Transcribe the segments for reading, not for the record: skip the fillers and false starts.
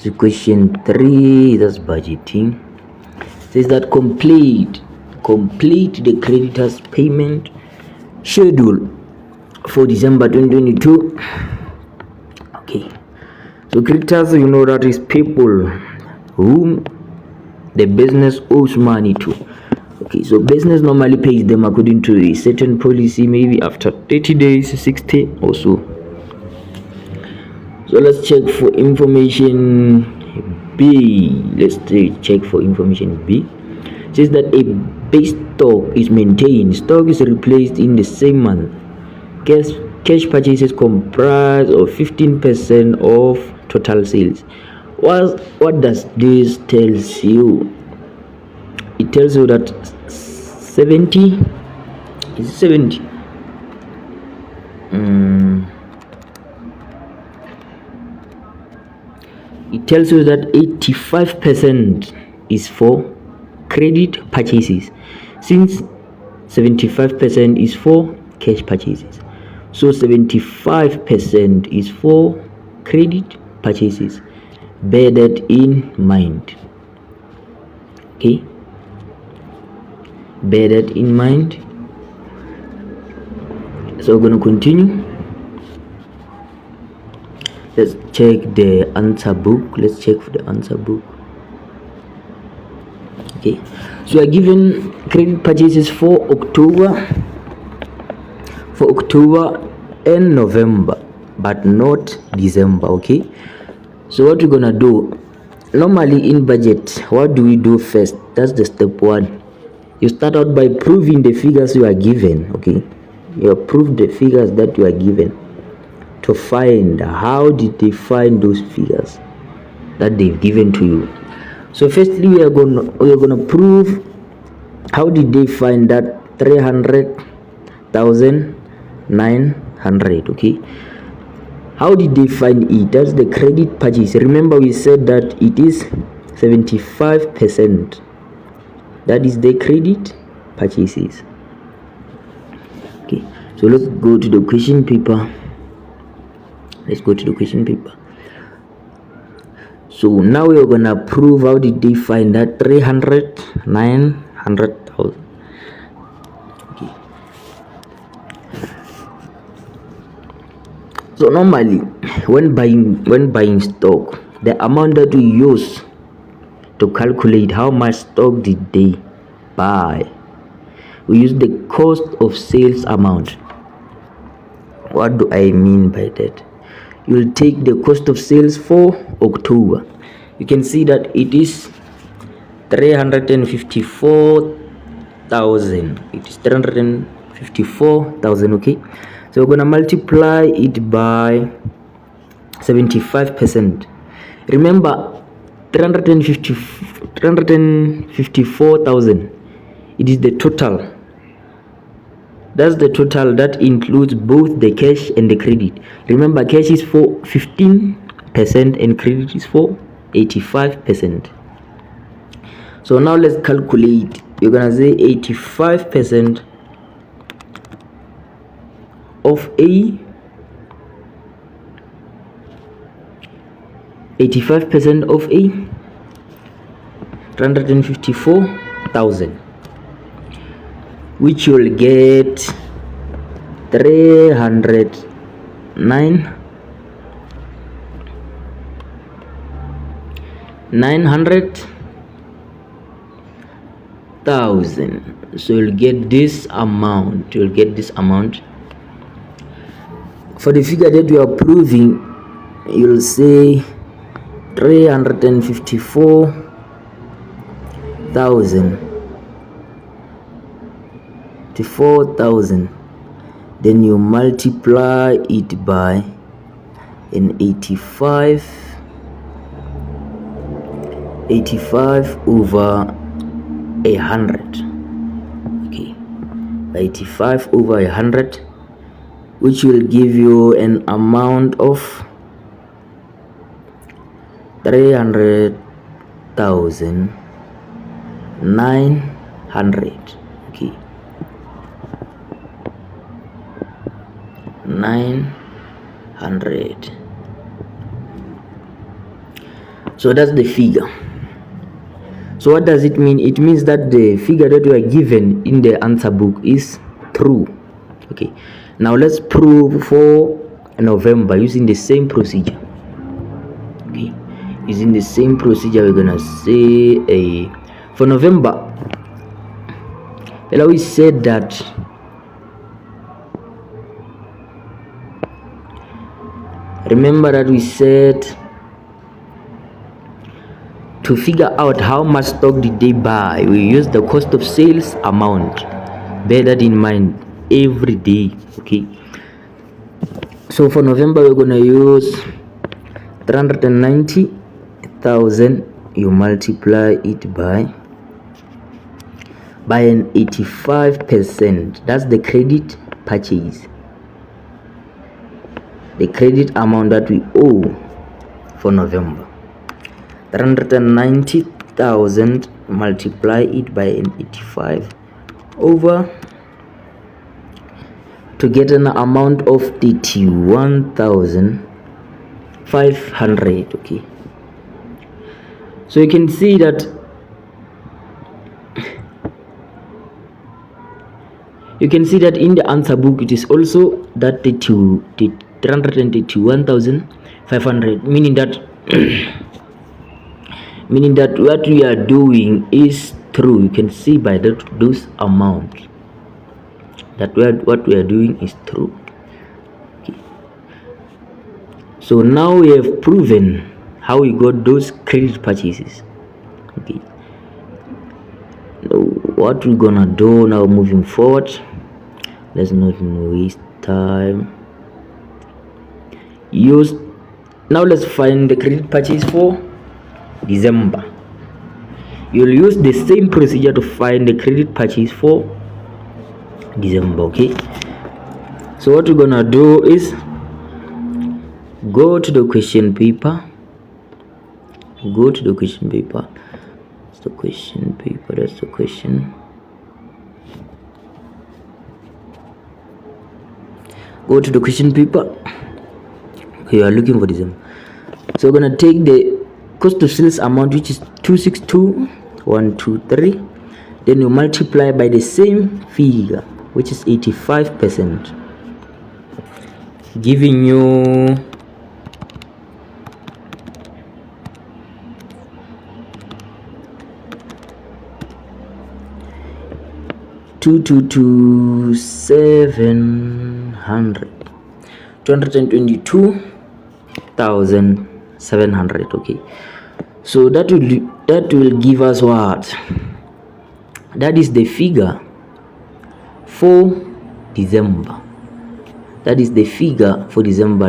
So question 3, that's budgeting. Says that complete the creditors payment schedule for December 2022. Okay, so creditors, you know, that is people whom the business owes money to. Okay, so business normally pays them according to a certain policy, maybe after 30 days, 60 or so. So let's check for information B. Let's check for information B. It says that a base stock is maintained. Stock is replaced in the same month. Cash purchases comprise of 15% of total sales. What does this tells you? It tells you that 70 is 70. It tells you that 85% is for credit purchases, since 75% is for cash purchases. So 75% is for credit purchases. Bear that in mind. Okay, bear that in mind. So we're going to continue. Let's check the answer book. Let's check for the answer book. Okay, so we are given credit purchases for October and November, but not December. Okay, so what we're gonna do, normally in budget, what do we do first? That's the step 1. You start out by proving the figures you are given. Okay, you prove the figures that you are given to find how did they find those figures that they've given to you. So firstly, we are gonna prove how did they find that 300,900. Okay, how did they find it? That's the credit purchase. Remember, we said that it is 75%. That is the credit purchases. Okay, so let's go to the question paper. So now we are gonna prove how did they find that 900,000. Okay, so normally when buying stock, the amount that we use to calculate how much stock did they buy, we use the cost of sales amount. What do I mean by that? You'll take the cost of sales for October. You can see that it is 354,000. It is 354,000. Okay, so we're gonna multiply it by 75%. Remember, 354,000, it is the total. That's the total that includes both the cash and the credit. Remember, cash is for 15% and credit is for 85%. So now let's calculate. You're gonna say 85% of A 354,000, which you'll get 900,000. So you'll get this amount. For the figure that we are proving, you'll say 354,000. Then you multiply it by an 85 over 100. Okay, 85 over 100, which will give you an amount of 300,900. Okay, 900. So that's the figure. So what does it mean? It means that the figure that we are given in the answer book is true. Okay, now let's prove for November using the same procedure. Okay, using the same procedure, we're gonna say for November. We said that remember that we said to figure out how much stock did they buy, we use the cost of sales amount. Bear that in mind every day. Okay, so for November we're gonna use 390,000. You multiply it by an 85%. That's the credit purchase, the credit amount that we owe for November. 390,000, multiply it by an 85 over to get an amount of 31,500. Okay, so you can see that in the answer book it is also that 381,500, meaning that what we are doing is true. You can see by those amounts that what we are doing is true. Okay, so now we have proven how we got those credit purchases. Okay, now what we're gonna do now moving forward, let's not waste time. Now let's find the credit purchase for December. You'll use the same procedure to find the credit purchase for December. Okay, so what we're gonna do is go to the question paper. That's the question. Go to the question paper. Okay, you are looking for December. So we're gonna take the cost of sales amount, which is 262,123. Then you multiply by the same figure, which is 85%, giving you 222,700. Okay, so that will give us what? That is the figure for December.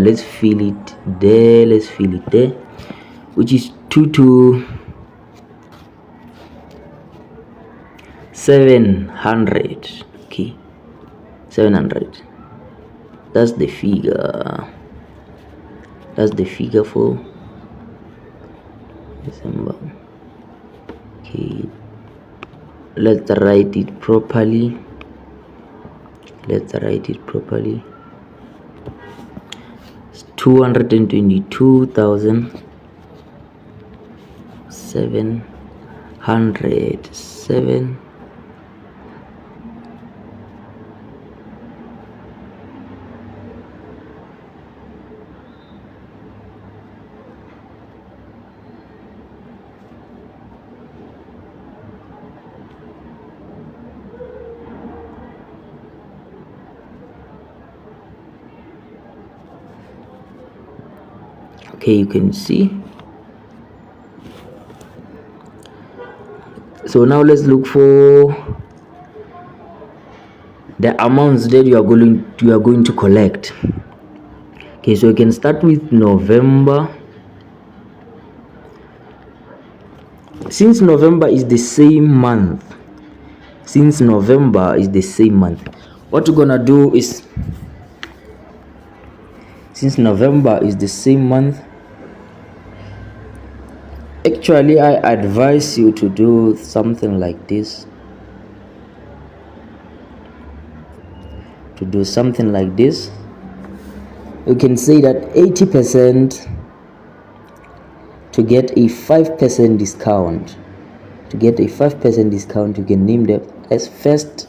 Let's fill it there. Which is 700. Okay, 700. That's the figure for December. Okay, let's write it properly. 222,707. Okay, you can see. So now let's look for the amounts that you are going to collect. Okay, so you can start with November. Since November is the same month, what we're gonna do is, since November is the same month, actually I advise you to do something like this. You can say that 80% to get a 5% discount. To get a 5% discount, you can name them as first.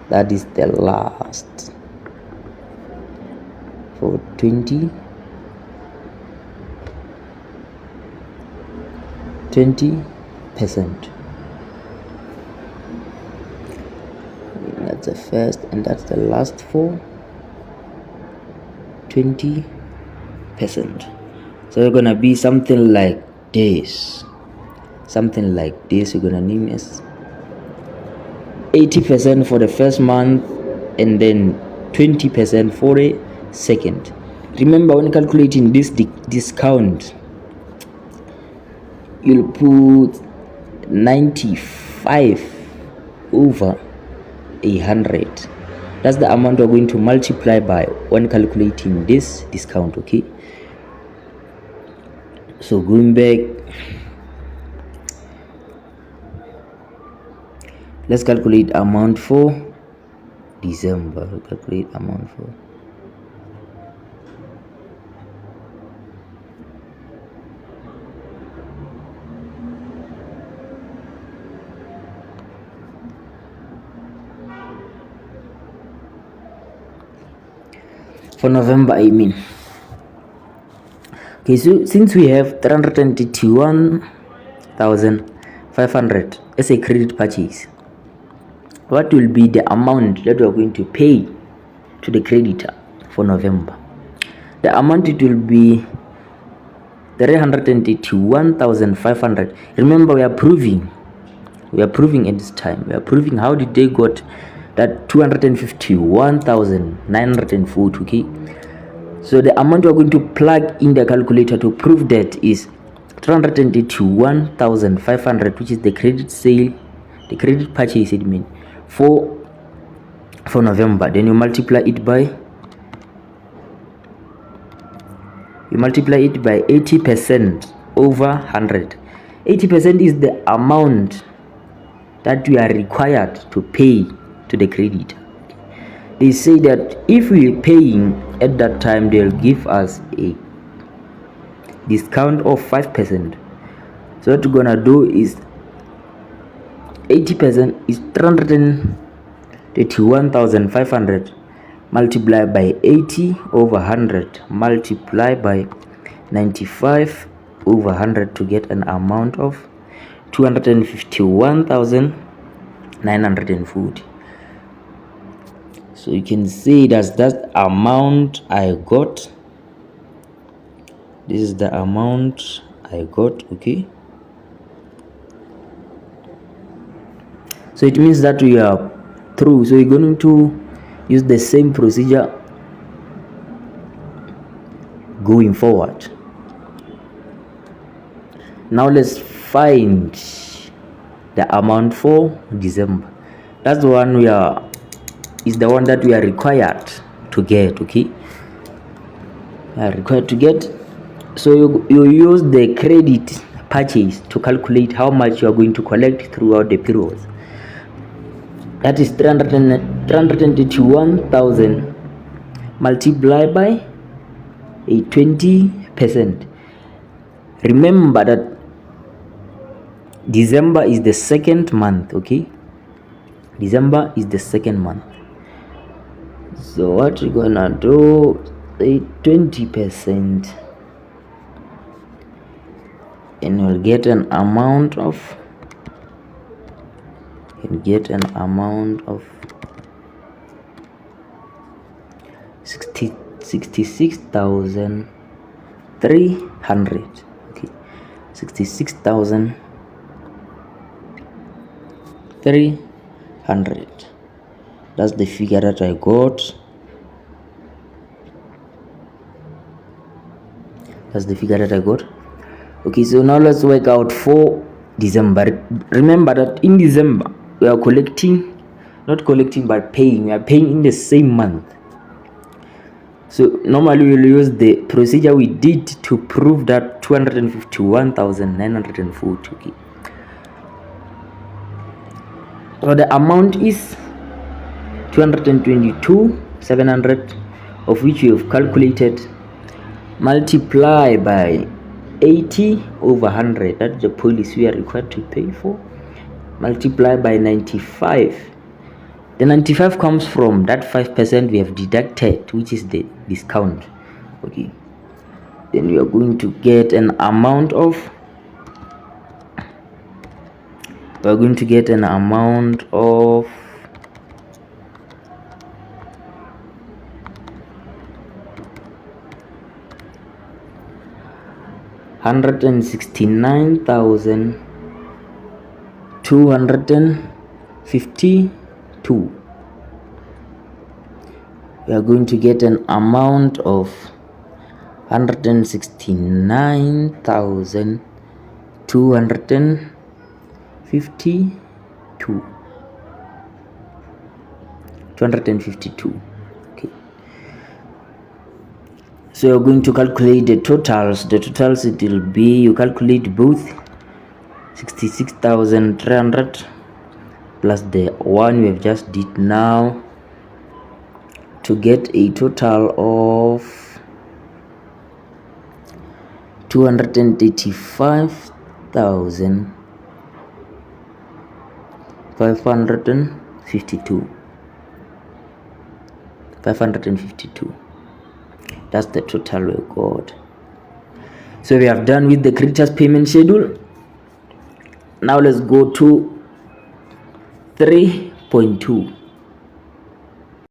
That is the last for 20%. That's the first and that's the last for 20%. So you're gonna be something like this. You're gonna name as 80% for the first month and then 20% for a second. Remember, when calculating this discount, you'll put 95 over 100. That's the amount we're going to multiply by when calculating this discount. Okay, so going back, let's calculate amount for December. For November, I mean. Okay, so since we have 321,500 as a credit purchase, what will be the amount that we are going to pay to the creditor for November? The amount, it will be 321,500. Remember, we are proving at this time. We are proving how did they got that 251,940. Okay, so the amount we are going to plug in the calculator to prove that is 321,500, which is the credit purchase, it means for November. Then you multiply it by 80% over 100. 80% is the amount that we are required to pay to the creditor. They say that if we are paying at that time, they'll give us a discount of 5%. So what we're gonna do is 80% is 331,500 multiplied by 80 over 100 multiplied by 95 over 100 to get an amount of 251,940. So you can see that's that amount I got. This is the amount I got. Okay, so it means that we are through. So you're going to use the same procedure going forward. Now let's find the amount for December. That's the one is the one that we are required to get. Okay, so you use the credit purchase to calculate how much you are going to collect throughout the period. That is 321,000 multiplied by a 20%. Remember that December is the second month. Okay, December is the second month. So what you're gonna do, say 20%, and you'll get an amount of 66,300. Okay, 66,300. That's the figure that I got. Okay, so now let's work out for December. Remember that in December we are not collecting but paying. We are paying in the same month. So normally we'll use the procedure we did to prove that 251,940. Okay, so the amount is 222,700 of which we have calculated, multiply by 80 over 100, that's the policy we are required to pay for, multiply by 95. The 95 comes from that 5% we have deducted, which is the discount. Okay, then we are going to get an amount of 169,252. We are going to get an amount of 252. Okay, so you're going to calculate the totals. It will be, you calculate both 66,300 plus the one we have just did now to get a total of 285,552. That's the total we got. So we have done with the creditors payment schedule. Now let's go to 3.2.